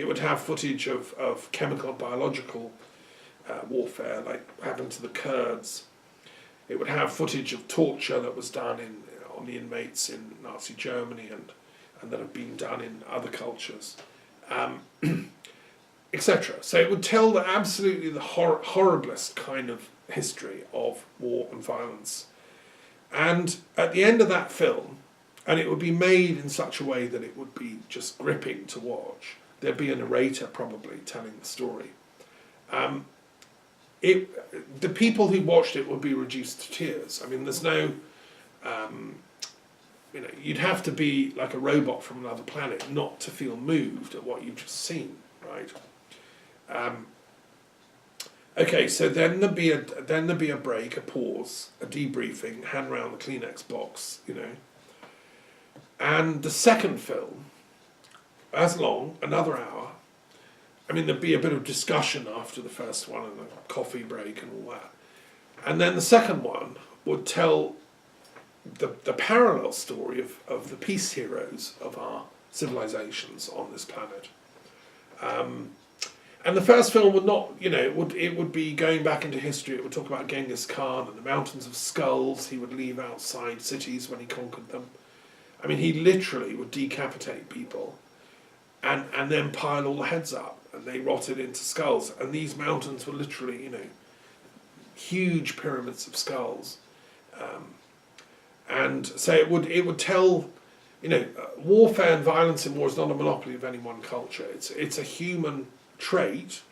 It would have footage of chemical and biological warfare, like happened to the Kurds. It would have footage of torture that was done on the inmates in Nazi Germany and that have been done in other cultures, etc. So it would tell absolutely the horriblest kind of history of war and violence. And at the end of that film, and it would be made in such a way that it would be just gripping to watch, there'd be a narrator probably telling the story. The people who watched it would be reduced to tears. I mean, there's no, you'd have to be like a robot from another planet not to feel moved at what you've just seen, right? Okay, so then there'd be a break, a pause, a debriefing, hand round the Kleenex box, and the second film, as long, another hour. I mean, there'd be a bit of discussion after the first one and a coffee break and all that. And then the second one would tell the parallel story of the peace heroes of our civilizations on this planet. And the first film would not, it would be going back into history. It would talk about Genghis Khan and the mountains of skulls he would leave outside cities when he conquered them. I mean, he literally would decapitate people and then pile all the heads up, and they rotted into skulls. And these mountains were literally, huge pyramids of skulls. And so it would tell, warfare and violence in war is not a monopoly of any one culture. It's a human trait.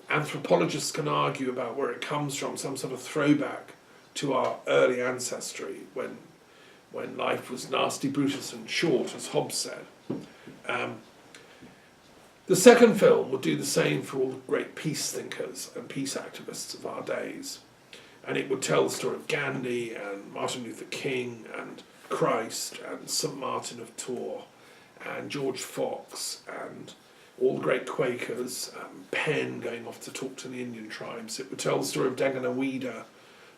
Anthropologists can argue about where it comes from, some sort of throwback to our early ancestry when life was nasty, brutish and short, as Hobbes said. The second film would do the same for all the great peace thinkers and peace activists of our days. And it would tell the story of Gandhi and Martin Luther King and Christ and St. Martin of Tours and George Fox and all the great Quakers, Penn going off to talk to the Indian tribes. It would tell the story of Daganoweda,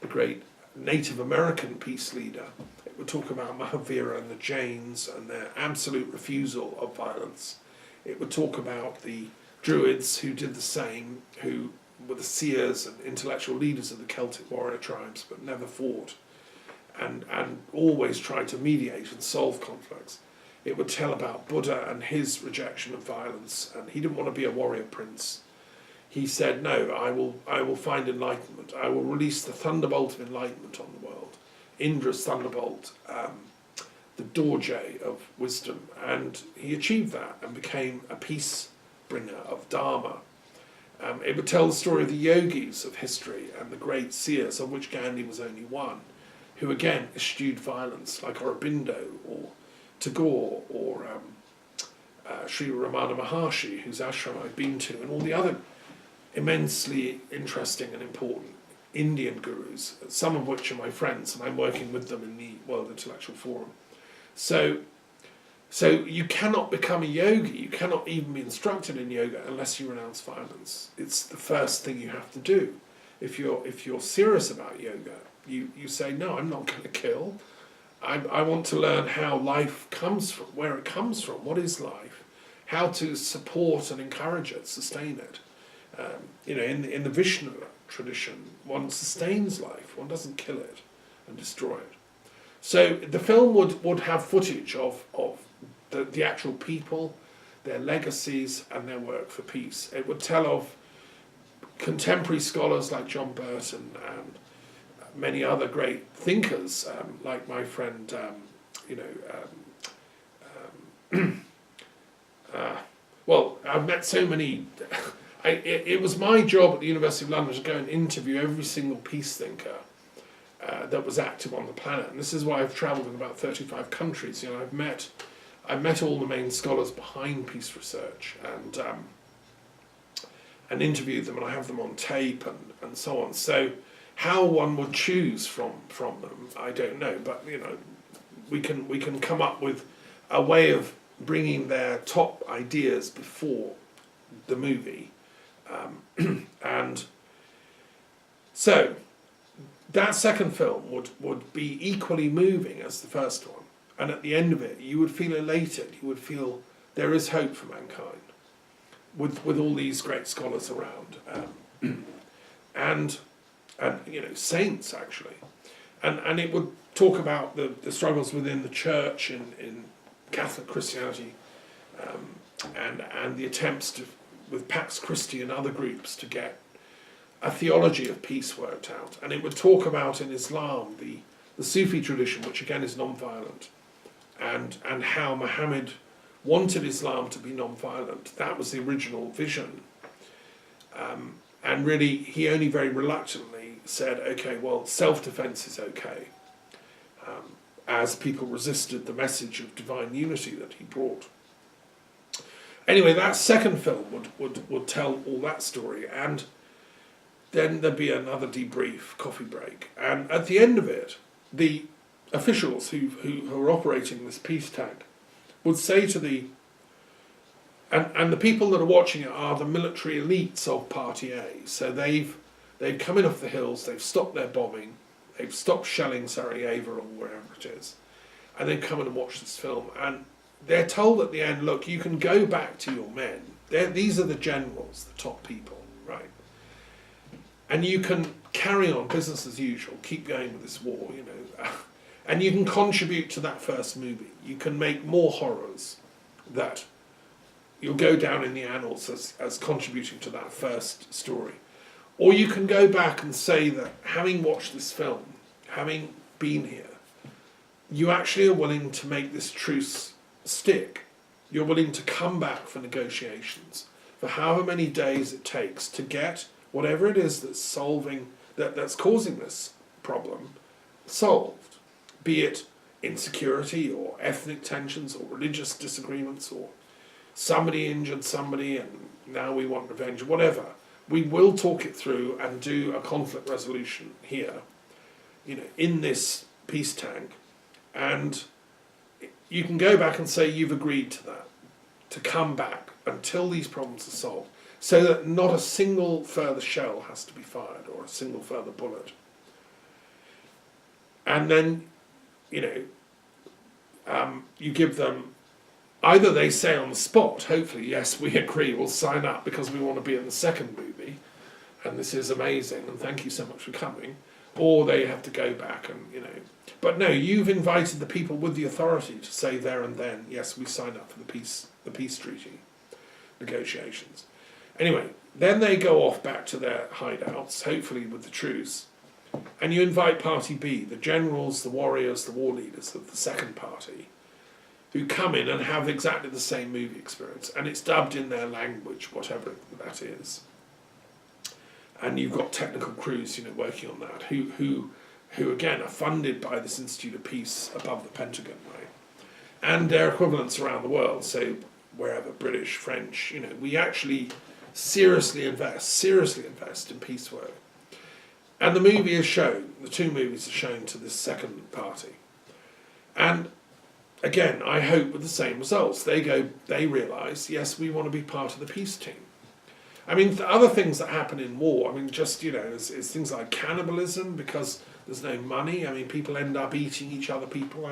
the great Native American peace leader. It would talk about Mahavira and the Jains and their absolute refusal of violence. It would talk about the Druids who did the same, who were the seers and intellectual leaders of the Celtic warrior tribes but never fought and always tried to mediate and solve conflicts. It would tell about Buddha and his rejection of violence, and he didn't want to be a warrior prince. He said, no, I will find enlightenment. I will release the thunderbolt of enlightenment on the world. Indra's thunderbolt, the Dorje of wisdom. And he achieved that and became a peace bringer of Dharma. It would tell the story of the yogis of history and the great seers, of which Gandhi was only one, who again eschewed violence, like Aurobindo or Tagore or Sri Ramana Maharshi, whose ashram I've been to, and all the other immensely interesting and important Indian gurus, some of which are my friends, and I'm working with them in the World Intellectual Forum. So you cannot become a yogi, you cannot even be instructed in yoga unless you renounce violence. It's the first thing you have to do. If you're serious about yoga, you say, no, I'm not going to kill. I want to learn how life comes from, where it comes from, what is life, how to support and encourage it, sustain it. In the Vishnu tradition, one sustains life, one doesn't kill it and destroy it. So the film would have footage of the actual people, their legacies and their work for peace. It would tell of contemporary scholars like John Burton and many other great thinkers, like my friend, well, I've met so many. It was my job at the University of London to go and interview every single peace thinker that was active on the planet, and this is why I've travelled in about 35 countries. I've met all the main scholars behind peace research and interviewed them, and I have them on tape and so on. So how one would choose from them, I don't know, but we can come up with a way of bringing their top ideas before the movie, and so that second film would be equally moving as the first one, and at the end of it you would feel elated, you would feel there is hope for mankind. with all these great scholars around, and saints actually, and it would talk about the struggles within the church in Catholic Christianity, and the attempts with Pax Christi and other groups to get a theology of peace worked out. And it would talk about in Islam the Sufi tradition, which again is non-violent, and how Muhammad wanted Islam to be non-violent. That was the original vision. And really, he only very reluctantly said, okay, well, self-defense is okay, as people resisted the message of divine unity that he brought. Anyway, that second film would tell all that story, and then there'd be another debrief, coffee break, and at the end of it, the officials who are operating this peace tank would say to and the people that are watching it are the military elites of Party A. So they've come in off the hills, they've stopped their bombing, they've stopped shelling Sarajevo or wherever it is, and they've come in and watched this film, and they're told at the end, look, you can go back to your men. These are the generals, the top people, right? And you can carry on business as usual, keep going with this war, and you can contribute to that first movie. You can make more horrors that you'll go down in the annals as contributing to that first story. Or you can go back and say that having watched this film, having been here, you actually are willing to make this truce stick. You're willing to come back for negotiations for however many days it takes to get whatever it is that's causing this problem solved, be it insecurity or ethnic tensions or religious disagreements or somebody injured somebody and now we want revenge, whatever. We will talk it through and do a conflict resolution here, in this peace tank, and you can go back and say you've agreed to that, to come back until these problems are solved, so that not a single further shell has to be fired or a single further bullet. And then, you give them, either they say on the spot, hopefully, yes, we agree, we'll sign up because we want to be in the second movie, and this is amazing, and thank you so much for coming, or they have to go back and, But no, you've invited the people with the authority to say there and then, yes, we sign up for the peace treaty negotiations. Anyway, then they go off back to their hideouts, hopefully with the truce, and you invite Party B, the generals, the warriors, the war leaders of the second party, who come in and have exactly the same movie experience, and it's dubbed in their language, whatever that is. And you've got technical crews, working on that, who again are funded by this Institute of Peace above the Pentagon, right? And their equivalents around the world, so wherever, British, French, we actually seriously invest in peace work. And the movie is shown, the two movies are shown to this second party. And again, I hope with the same results. They realise, yes, we want to be part of the peace team. I mean, the other things that happen in war, is things like cannibalism because there's no money. People end up eating each other people.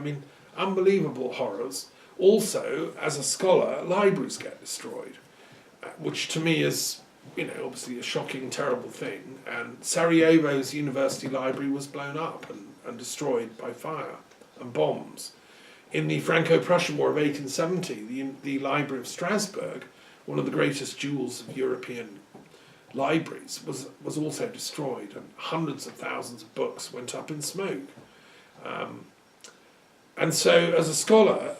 Unbelievable horrors. Also, as a scholar, libraries get destroyed, which to me is, obviously a shocking, terrible thing. And Sarajevo's university library was blown up and destroyed by fire and bombs. In the Franco-Prussian War of 1870, the Library of Strasbourg, one of the greatest jewels of European libraries, was also destroyed, and hundreds of thousands of books went up in smoke. And so, as a scholar,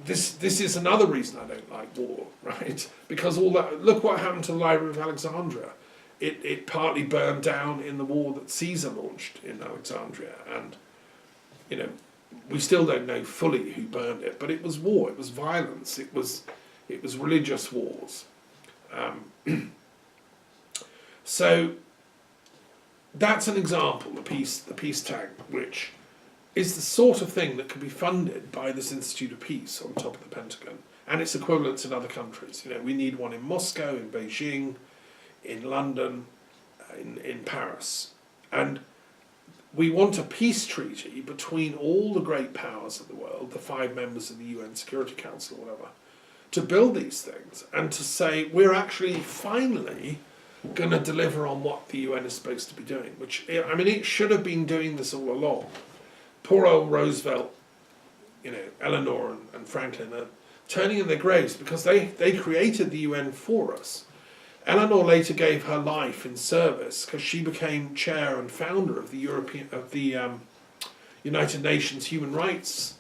this is another reason I don't like war, right? Because look what happened to the Library of Alexandria. It partly burned down in the war that Caesar launched in Alexandria, and we still don't know fully who burned it, but it was war, it was violence, it was religious wars. So that's an example, the peace tank, which is the sort of thing that could be funded by this Institute of Peace on top of the Pentagon, and its equivalents in other countries. We need one in Moscow, in Beijing, in London, in Paris. And we want a peace treaty between all the great powers of the world, the 5 members of the UN Security Council or whatever, to build these things and to say we're actually finally going to deliver on what the UN is supposed to be doing, which, I mean, it should have been doing this all along. Poor old Roosevelt, Eleanor and Franklin are turning in their graves because they created the UN for us. Eleanor later gave her life in service because she became chair and founder of the United Nations Human Rights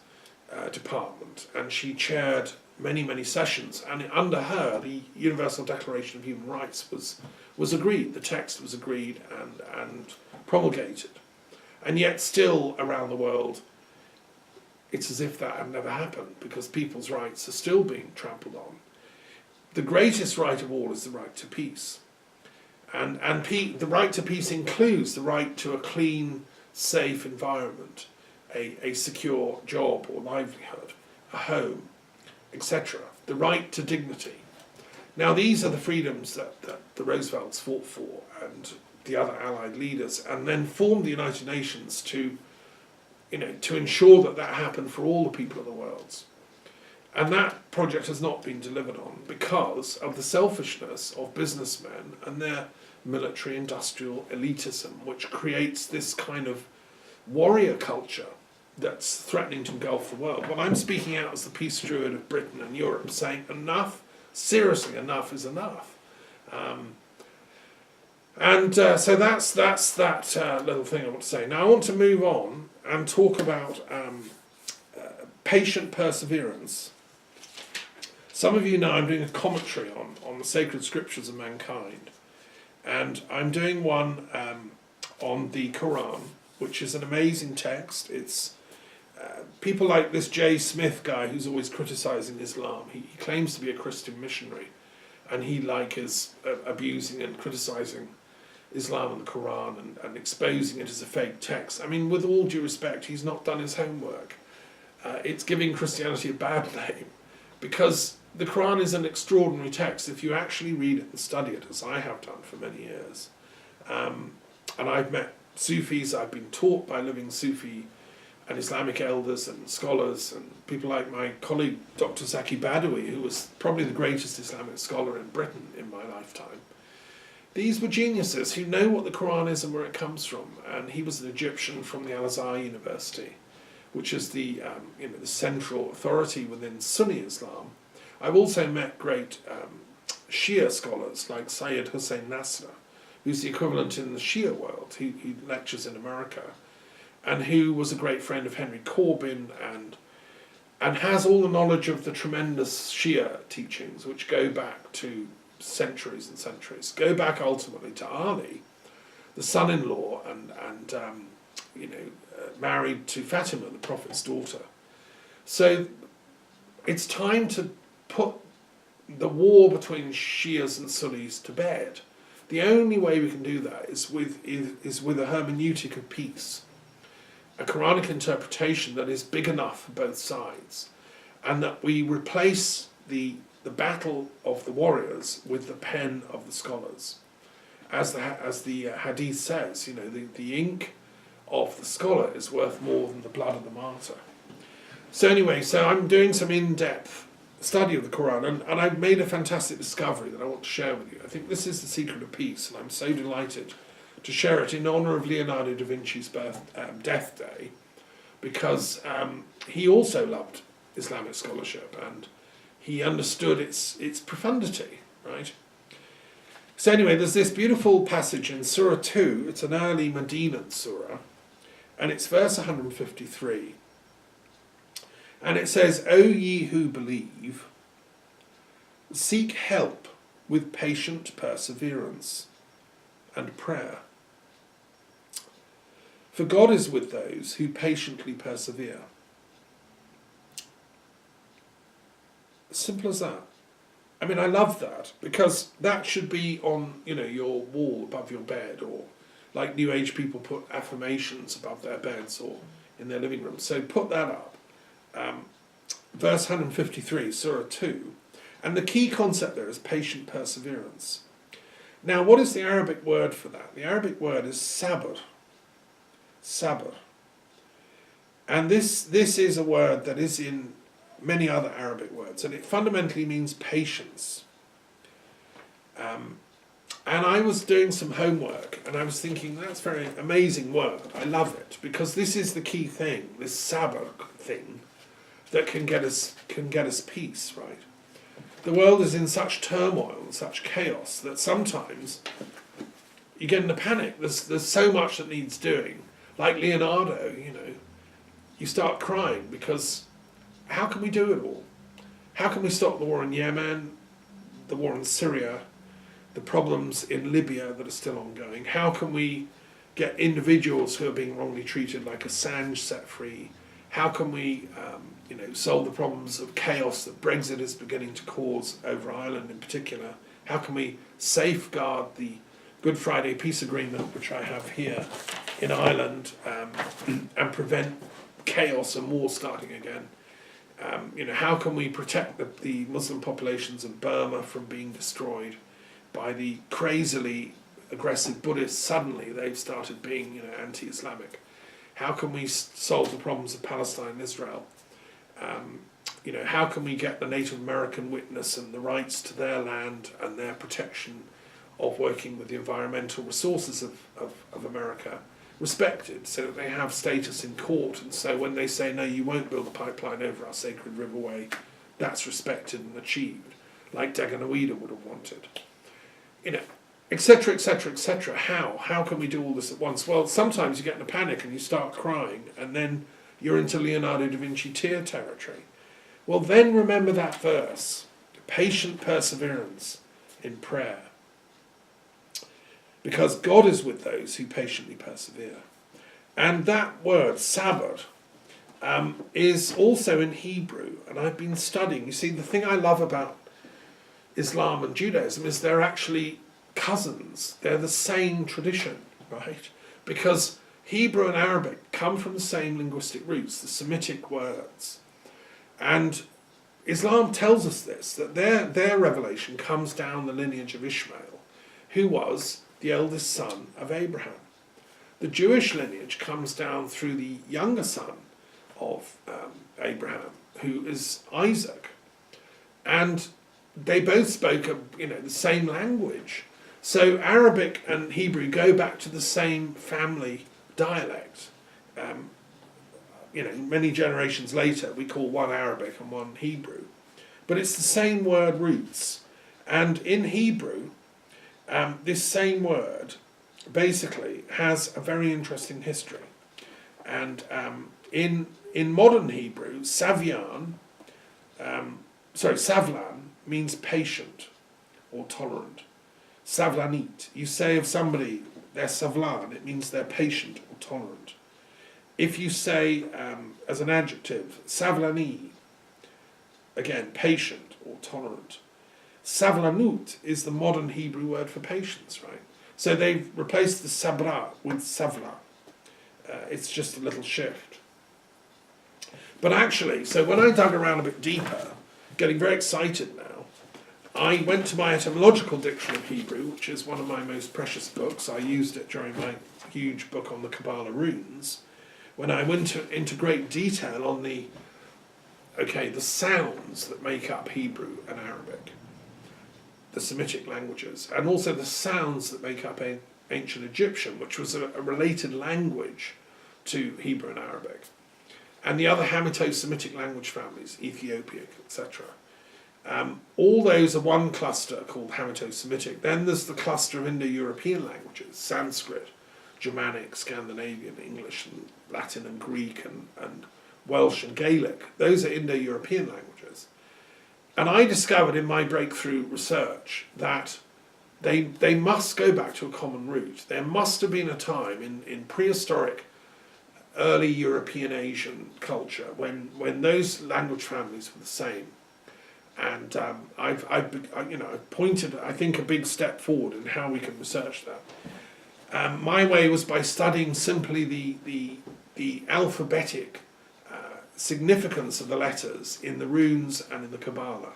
Department, and she chaired many sessions. And under her, the Universal Declaration of Human Rights was agreed. The text was agreed and promulgated, and yet still around the world, it's as if that had never happened because people's rights are still being trampled on. The greatest right of all is the right to peace. And the right to peace includes the right to a clean, safe environment, a secure job or livelihood, a home, etc. The right to dignity. Now these are the freedoms that the Roosevelts fought for and the other Allied leaders, and then formed the United Nations to ensure that happened for all the people of the world. And that project has not been delivered on because of the selfishness of businessmen and their military industrial elitism, which creates this kind of warrior culture that's threatening to engulf the world. Well, I'm speaking out as the peace Druid of Britain and Europe, saying enough, seriously, enough is enough. So that's that little thing I want to say. Now I want to move on and talk about patient perseverance. Some of you know I'm doing a commentary on the sacred scriptures of mankind, and I'm doing one on the Quran, which is an amazing text. It's people like this J. Smith guy who's always criticising Islam. He claims to be a Christian missionary, and he is abusing and criticising Islam and the Quran and exposing it as a fake text. I mean, with all due respect, he's not done his homework. It's giving Christianity a bad name, because the Quran is an extraordinary text if you actually read it and study it, as I have done for many years. And I've met Sufis, I've been taught by living Sufi and Islamic elders and scholars, and people like my colleague Dr. Zaki Badawi, who was probably the greatest Islamic scholar in Britain in my lifetime. These were geniuses who know what the Quran is and where it comes from, and he was an Egyptian from the Al-Azhar University, which is the the central authority within Sunni Islam. I've also met great Shia scholars like Syed Hussein Nasr, who's the equivalent in the Shia world. He lectures in America, and who was a great friend of Henry Corbin and has all the knowledge of the tremendous Shia teachings, which go back to centuries and centuries, go back ultimately to Ali, the son-in-law, and married to Fatima, the Prophet's daughter. So it's time to put the war between Shias and Sunnis to bed. The only way we can do that is with a hermeneutic of peace, a Quranic interpretation that is big enough for both sides, and that we replace the battle of the warriors with the pen of the scholars. As the hadith says, the ink of the scholar is worth more than the blood of the martyr. So anyway, I'm doing some in-depth study of the Quran, and I've made a fantastic discovery that I want to share with you. I think this is the secret of peace, and I'm so delighted to share it in honour of Leonardo Da Vinci's death day, because he also loved Islamic scholarship, and he understood its profundity, right? So anyway, there's this beautiful passage in Surah 2, it's an early Medinan surah, and it's verse 153. And it says, O ye who believe, seek help with patient perseverance and prayer. For God is with those who patiently persevere. Simple as that. I mean, I love that, because that should be on, your wall above your bed, or like New Age people put affirmations above their beds or in their living room. So put that up. Verse 153, Surah 2. And the key concept there is patient perseverance. Now, what is the Arabic word for that? The Arabic word is sabr. Sabr. And this is a word that is in many other Arabic words, and it fundamentally means patience. And I was doing some homework, and I was thinking, that's a very amazing word. I love it, because this is the key thing, this sabr thing, that can get us peace, right? The world is in such turmoil and such chaos that sometimes you get in a panic. There's so much that needs doing. Like Leonardo, you start crying, because how can we do it all? How can we stop the war in Yemen, the war in Syria, the problems in Libya that are still ongoing? How can we get individuals who are being wrongly treated, like Assange, set free? How can we solve the problems of chaos that Brexit is beginning to cause over Ireland in particular? How can we safeguard the Good Friday Peace Agreement, which I have here in Ireland, and prevent chaos and war starting again? How can we protect the Muslim populations of Burma from being destroyed by the crazily aggressive Buddhists? Suddenly they've started being anti-Islamic. How can we solve the problems of Palestine and Israel? How can we get the Native American witness and the rights to their land and their protection of working with the environmental resources of America respected, so that they have status in court, and so when they say, no, you won't build a pipeline over our sacred riverway, that's respected and achieved, like Daganoweda would have wanted. Etc., etc., etc. How can we do all this at once? Well, sometimes you get in a panic and you start crying, and then you're into Leonardo da Vinci tear territory. Well, then remember that verse, patient perseverance in prayer. Because God is with those who patiently persevere. And that word, sabr, is also in Hebrew, and I've been studying. You see, the thing I love about Islam and Judaism is they're actually cousins. They're the same tradition, right? Because Hebrew and Arabic come from the same linguistic roots, the Semitic words. And Islam tells us this, that their revelation comes down the lineage of Ishmael, who was the eldest son of Abraham. The Jewish lineage comes down through the younger son of Abraham, who is Isaac. And they both spoke the same language. So Arabic and Hebrew go back to the same family dialect. Many generations later, we call one Arabic and one Hebrew. But it's the same word roots. And in Hebrew, this same word basically has a very interesting history. And in modern Hebrew, savlan means patient or tolerant. Savlanit, you say of somebody, they're savlan, it means they're patient or tolerant. If you say, as an adjective, savlani, again, patient or tolerant. Savlanut is the modern Hebrew word for patience, right? So they've replaced the sabra with savla. It's just a little shift. But actually, so when I dug around a bit deeper, getting very excited now, I went to my etymological dictionary of Hebrew, which is one of my most precious books. I used it during my huge book on the Kabbalah runes, when I went into great detail on the sounds that make up Hebrew and Arabic, the Semitic languages, and also the sounds that make up ancient Egyptian, which was a related language to Hebrew and Arabic, and the other Hamito-Semitic language families, Ethiopic, etc. All those are one cluster called Hamito-Semitic. Then there's the cluster of Indo-European languages, Sanskrit, Germanic, Scandinavian, English, and Latin and Greek, and Welsh and Gaelic. Those are Indo-European languages. And I discovered in my breakthrough research that they must go back to a common root. There must have been a time in prehistoric, early European Asian culture when those language families were the same. And I've pointed, I think, a big step forward in how we can research that. My way was by studying simply the alphabetic significance of the letters in the runes and in the Kabbalah.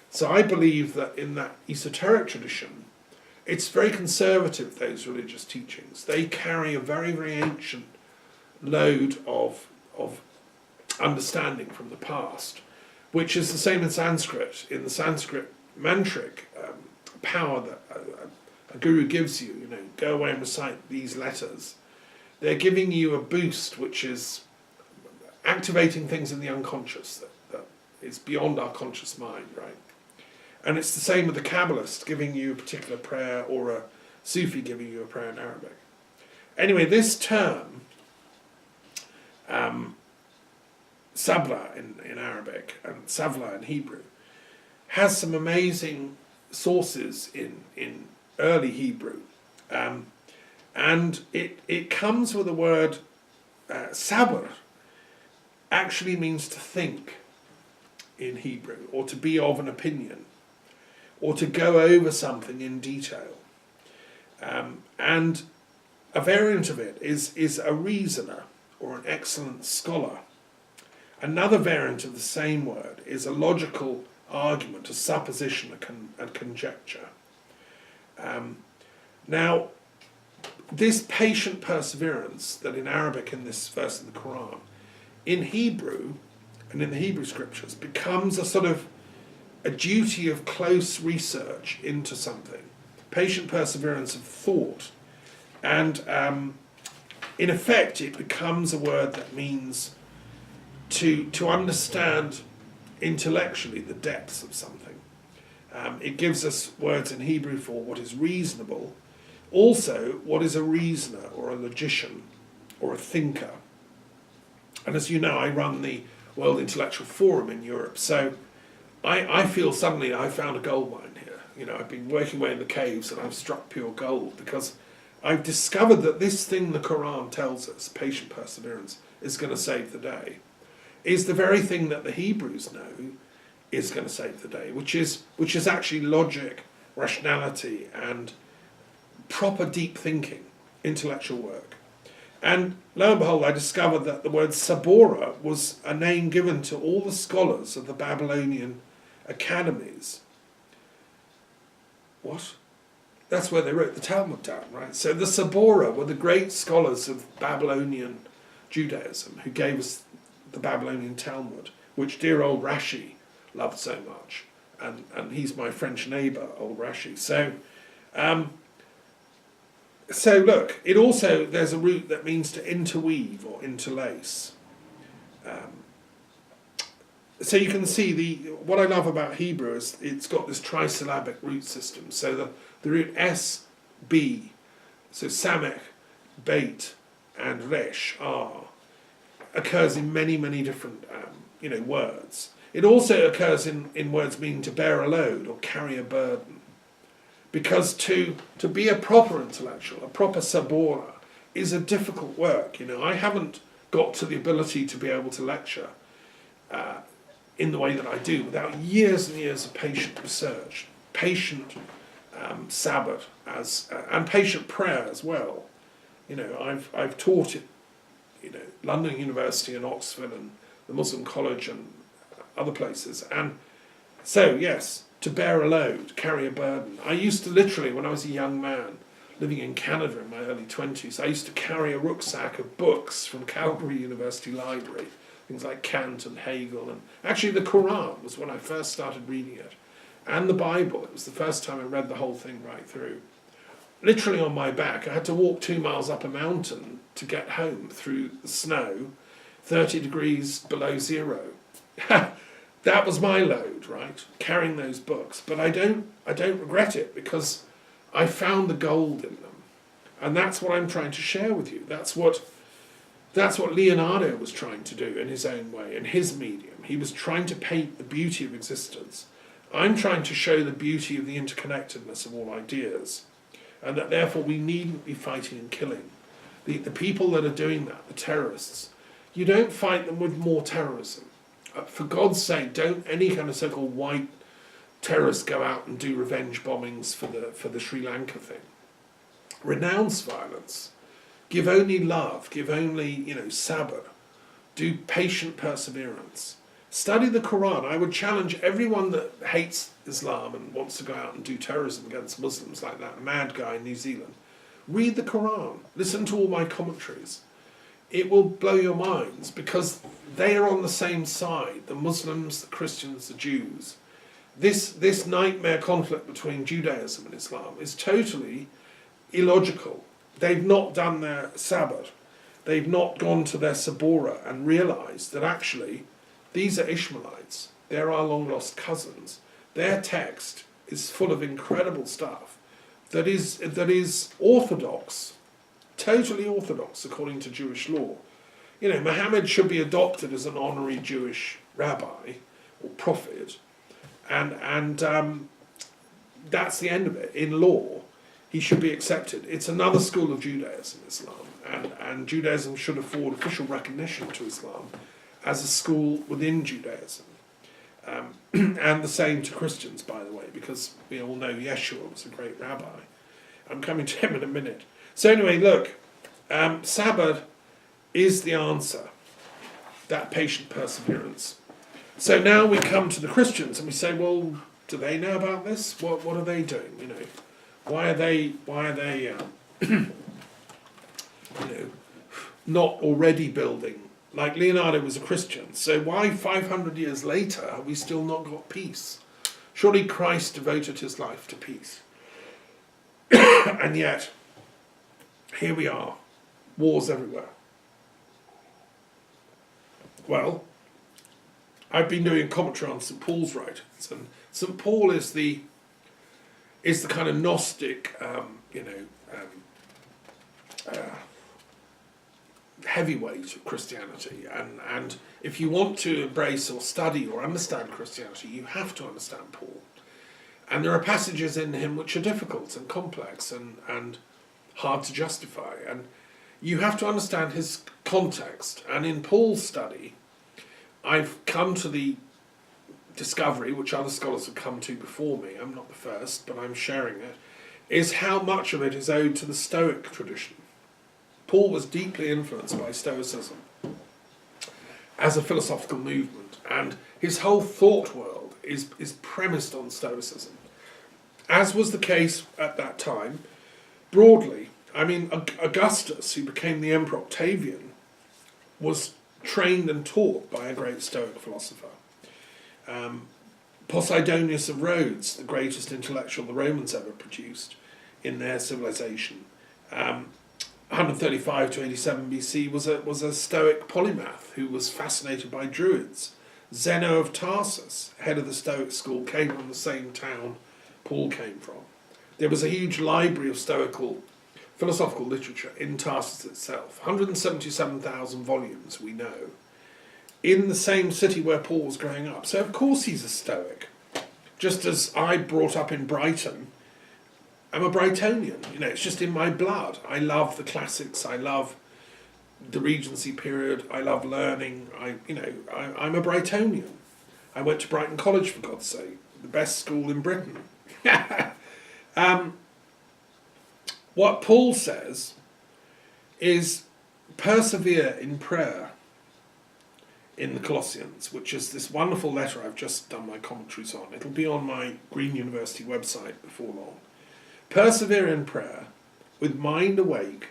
So I believe that in that esoteric tradition, it's very conservative, those religious teachings. They carry a very, very ancient load of understanding from the past. which is the same in Sanskrit. In the Sanskrit mantric power that a guru gives you, go away and recite these letters. They're giving you a boost, which is activating things in the unconscious that is beyond our conscious mind, right? And it's the same with the Kabbalist giving you a particular prayer, or a Sufi giving you a prayer in Arabic. Anyway, this term, sabla in Arabic and savla in Hebrew, has some amazing sources in early Hebrew. And it comes with the word sabr, actually means to think in Hebrew, or to be of an opinion, or to go over something in detail. And a variant of it is a reasoner, or an excellent scholar. Another variant of the same word is a logical argument, a supposition, a conjecture. Now, this patient perseverance that in Arabic in this verse of the Quran, in Hebrew and in the Hebrew scriptures, becomes a sort of a duty of close research into something. Patient perseverance of thought. And in effect, it becomes a word that means to understand intellectually the depths of something. It gives us words in Hebrew for what is reasonable, also what is a reasoner or a logician or a thinker. And as you know, I run the World Intellectual Forum in Europe, so I feel suddenly I found a gold mine here. I've been working away in the caves and I've struck pure gold, because I've discovered that this thing the Quran tells us, patient perseverance, is going to save the day, is the very thing that the Hebrews know is going to save the day, which is actually logic, rationality, and proper deep thinking, intellectual work. And lo and behold, I discovered that the word Sabora was a name given to all the scholars of the Babylonian academies. What? That's where they wrote the Talmud down, right? So the Sabora were the great scholars of Babylonian Judaism who gave us the Babylonian Talmud, which dear old Rashi loved so much. And he's my French neighbour, old Rashi. So look, it also, there's a root that means to interweave or interlace. So you can see what I love about Hebrew is it's got this trisyllabic root system. So the root S, B, so Samech, Beit, and Resh, R, occurs in many, many different words. It also occurs in words meaning to bear a load or carry a burden. Because to be a proper intellectual, a proper sabora, is a difficult work. I haven't got to the ability to be able to lecture in the way that I do without years and years of patient research, patient sabbath, and patient prayer as well. I've taught at London University and Oxford and the Muslim College and other places, and so yes, to bear a load, carry a burden. I used to literally, when I was a young man living in Canada in my early 20s, I used to carry a rucksack of books from Calgary University Library, things like Kant and Hegel, and actually the Quran was when I first started reading it, and the Bible. It was the first time I read the whole thing right through. Literally on my back, I had to walk 2 miles up a mountain to get home through the snow, 30 degrees below zero. That was my load, right? Carrying those books. But I don't regret it, because I found the gold in them. And that's what I'm trying to share with you. That's what Leonardo was trying to do in his own way, in his medium. He was trying to paint the beauty of existence. I'm trying to show the beauty of the interconnectedness of all ideas, and that therefore we needn't be fighting and killing. The people that are doing that, the terrorists, you don't fight them with more terrorism. For God's sake, don't any kind of so-called white terrorists go out and do revenge bombings for the Sri Lanka thing. Renounce violence. Give only love. Give only, sabr. Do patient perseverance. Study the Quran. I would challenge everyone that hates Islam and wants to go out and do terrorism against Muslims like that mad guy in New Zealand. Read the Quran. Listen to all my commentaries. It will blow your minds, because they are on the same side, the Muslims, the Christians, the Jews. This nightmare conflict between Judaism and Islam is totally illogical. They've not done their Sabbath. They've not gone to their Sabora and realised that actually these are Ishmaelites. They're our long-lost cousins. Their text is full of incredible stuff that is orthodox, totally orthodox according to Jewish law. You know, Muhammad should be adopted as an honorary Jewish rabbi or prophet, and that's the end of it. In law, he should be accepted. It's another school of Judaism, Islam, and Judaism should afford official recognition to Islam as a school within Judaism. And the same to Christians, by the way, because we all know Yeshua was a great rabbi. I'm coming to him in a minute. So anyway, look, Sabbath is the answer, that patient perseverance. So now we come to the Christians and we say, well, do they know about this? What are they doing? You know, why are they you know, not already building? Like Leonardo was a Christian, so why 500 years later have we still not got peace? Surely Christ devoted his life to peace. And yet, here we are, wars everywhere. Well, I've been doing a commentary on St. Paul's writings, and St. Paul is the kind of Gnostic, heavyweight of Christianity, and if you want to embrace or study or understand Christianity, you have to understand Paul. And there are passages in him which are difficult and complex and hard to justify, and you have to understand his context. And in Paul's study, I've come to the discovery, which other scholars have come to before me, I'm not the first, but I'm sharing it, is how much of it is owed to the Stoic tradition. Paul was deeply influenced by Stoicism as a philosophical movement, and his whole thought world is premised on Stoicism, as was the case at that time broadly. I mean, Augustus, who became the Emperor Octavian, was trained and taught by a great Stoic philosopher. Posidonius of Rhodes, the greatest intellectual the Romans ever produced in their civilization, 135 to 87 BC, was a Stoic polymath who was fascinated by Druids. Zeno of Tarsus, head of the Stoic school, came from the same town Paul came from. There was a huge library of Stoical philosophical literature in Tarsus itself, 177,000 volumes, we know, in the same city where Paul was growing up. So of course he's a Stoic. Just as I brought up in Brighton, I'm a Brightonian. You know, it's just in my blood. I love the classics. I love the Regency period. I love learning. I'm a Brightonian. I went to Brighton College, for God's sake, the best school in Britain. What Paul says is persevere in prayer in the Colossians, which is this wonderful letter I've just done my commentaries on. It'll be on my Green University website before long. Persevere in prayer with mind awake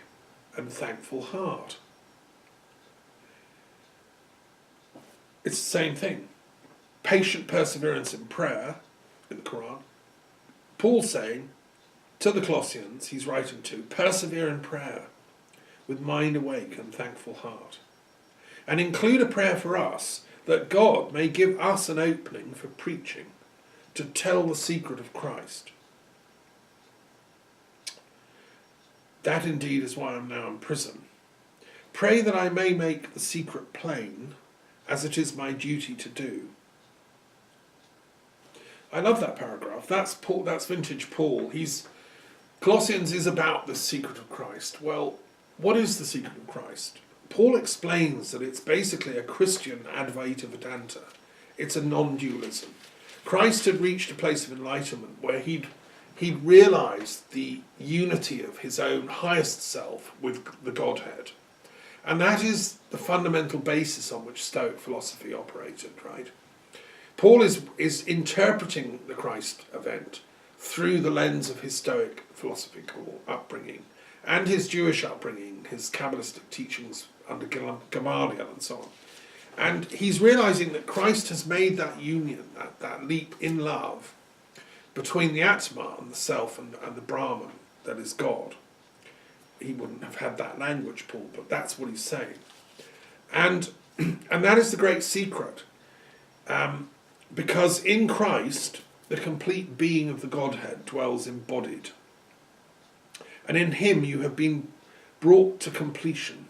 and thankful heart. It's the same thing. Patient perseverance in prayer in the Quran. Paul's saying to the Colossians, he's writing to, persevere in prayer with mind awake and thankful heart. And include a prayer for us that God may give us an opening for preaching, to tell the secret of Christ. That indeed is why I'm now in prison. Pray that I may make the secret plain, as it is my duty to do. I love that paragraph. That's Paul. That's vintage Paul. Colossians is about the secret of Christ. Well, what is the secret of Christ? Paul explains that it's basically a Christian Advaita Vedanta. It's a non-dualism. Christ had reached a place of enlightenment where he'd realised the unity of his own highest self with the Godhead. And that is the fundamental basis on which Stoic philosophy operated, right? Paul is interpreting the Christ event through the lens of his Stoic philosophical upbringing and his Jewish upbringing, his Kabbalistic teachings under Gamaliel and so on. And he's realizing that Christ has made that union, that leap in love between the Atma and the self and the Brahman, that is God. He wouldn't have had that language, Paul, but that's what he's saying. And that is the great secret. Because in Christ, the complete being of the Godhead dwells embodied. And in him you have been brought to completion.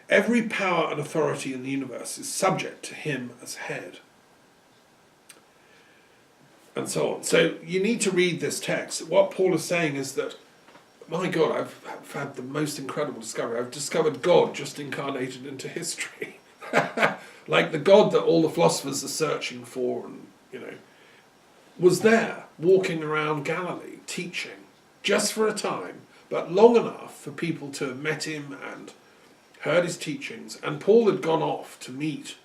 Every power and authority in the universe is subject to him as head. And so on. So you need to read this text. What Paul is saying is that, my God, I've had the most incredible discovery. I've discovered God just incarnated into history. Like the God that all the philosophers are searching for, and was there, walking around Galilee, teaching, just for a time, but long enough for people to have met him and heard his teachings. And Paul had gone off to meet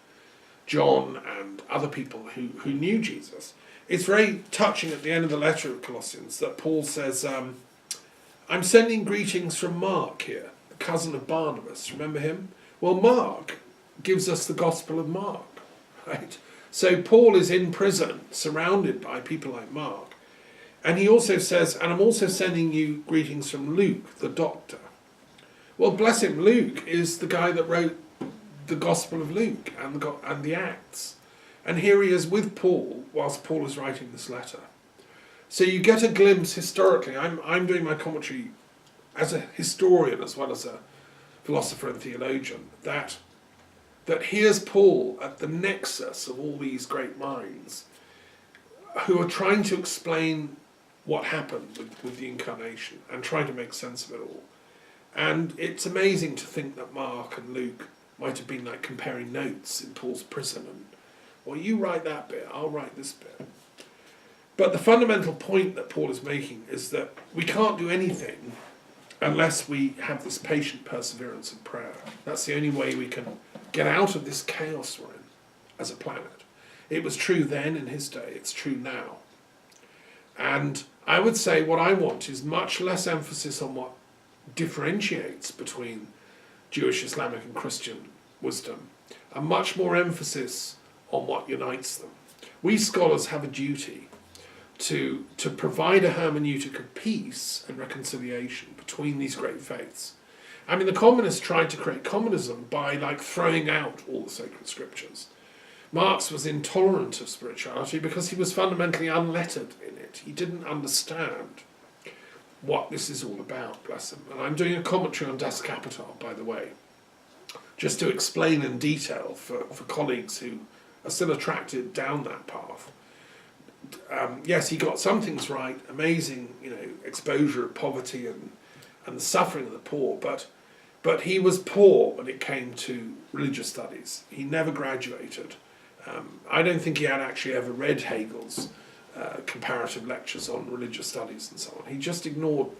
John and other people who knew Jesus. It's very touching at the end of the letter of Colossians that Paul says, I'm sending greetings from Mark here, the cousin of Barnabas. Remember him? Well, Mark gives us the Gospel of Mark, right? So Paul is in prison, surrounded by people like Mark. And he also says, and I'm also sending you greetings from Luke, the doctor. Well, bless him, Luke is the guy that wrote the Gospel of Luke and the Acts. And here he is with Paul, whilst Paul is writing this letter. So you get a glimpse historically. I'm doing my commentary as a historian as well as a philosopher and theologian, that here's Paul at the nexus of all these great minds who are trying to explain what happened with the incarnation and trying to make sense of it all. And it's amazing to think that Mark and Luke might have been like comparing notes in Paul's prison, and, well, you write that bit, I'll write this bit. But the fundamental point that Paul is making is that we can't do anything unless we have this patient perseverance and prayer. That's the only way we can get out of this chaos we're in as a planet. It was true then in his day, it's true now. And I would say what I want is much less emphasis on what differentiates between Jewish, Islamic and Christian wisdom, and much more emphasis on what unites them. We scholars have a duty to provide a hermeneutic of peace and reconciliation between these great faiths. I mean, the communists tried to create communism by throwing out all the sacred scriptures. Marx was intolerant of spirituality because he was fundamentally unlettered in it. He didn't understand what this is all about, bless him. And I'm doing a commentary on Das Kapital, by the way, just to explain in detail for colleagues who are still attracted down that path. Yes, he got some things right, amazing, exposure of poverty and the suffering of the poor, but he was poor when it came to religious studies. He never graduated. I don't think he had actually ever read Hegel's comparative lectures on religious studies and so on. He just ignored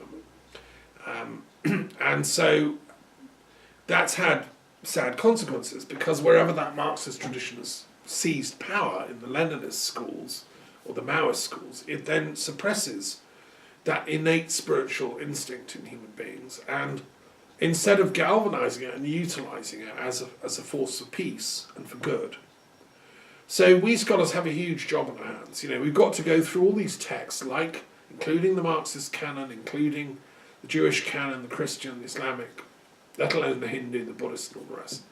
them. And so that's had sad consequences, because wherever that Marxist tradition has seized power, in the Leninist schools or the Maoist schools, it then suppresses that innate spiritual instinct in human beings, and instead of galvanizing it and utilizing it as a force for peace and for good. So we scholars have a huge job on our hands. We've got to go through all these texts, including the Marxist canon, including the Jewish canon, the Christian, the Islamic, let alone the Hindu, the Buddhist, and all the rest,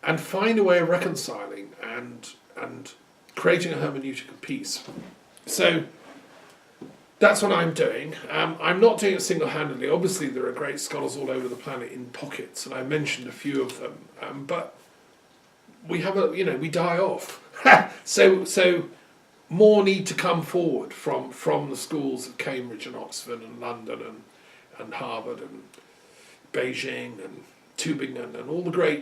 and find a way of reconciling and creating a hermeneutic of peace. So that's what I'm doing. I'm not doing it single-handedly. Obviously, there are great scholars all over the planet in pockets, and I mentioned a few of them. But we have we die off. So more need to come forward from the schools of Cambridge and Oxford and London and Harvard and Beijing and Tübingen and all the great